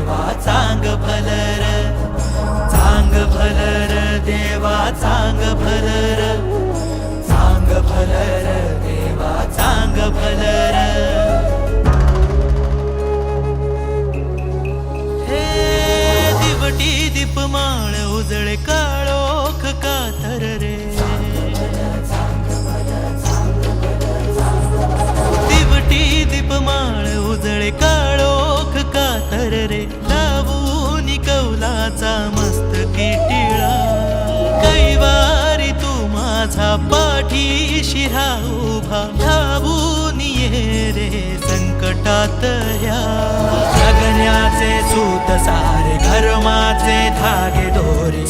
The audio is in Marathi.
देवा चांग भलर, चांग भलर देवा चांग भलर, चांग भलर देवा चांग भलर। हे दिवटी दीपमाळ उजळे काळोख कातर रे, दिवटी दीपमाळ उजळे काळोख कातर रे, लावून कौलाचा मस्तकी टिळा, कैवारी तू माझा पाठीशी उभा, धावून ये रे संकटात ह्या। जगण्याचे सूत सारे धर्माचे धागे दोरी,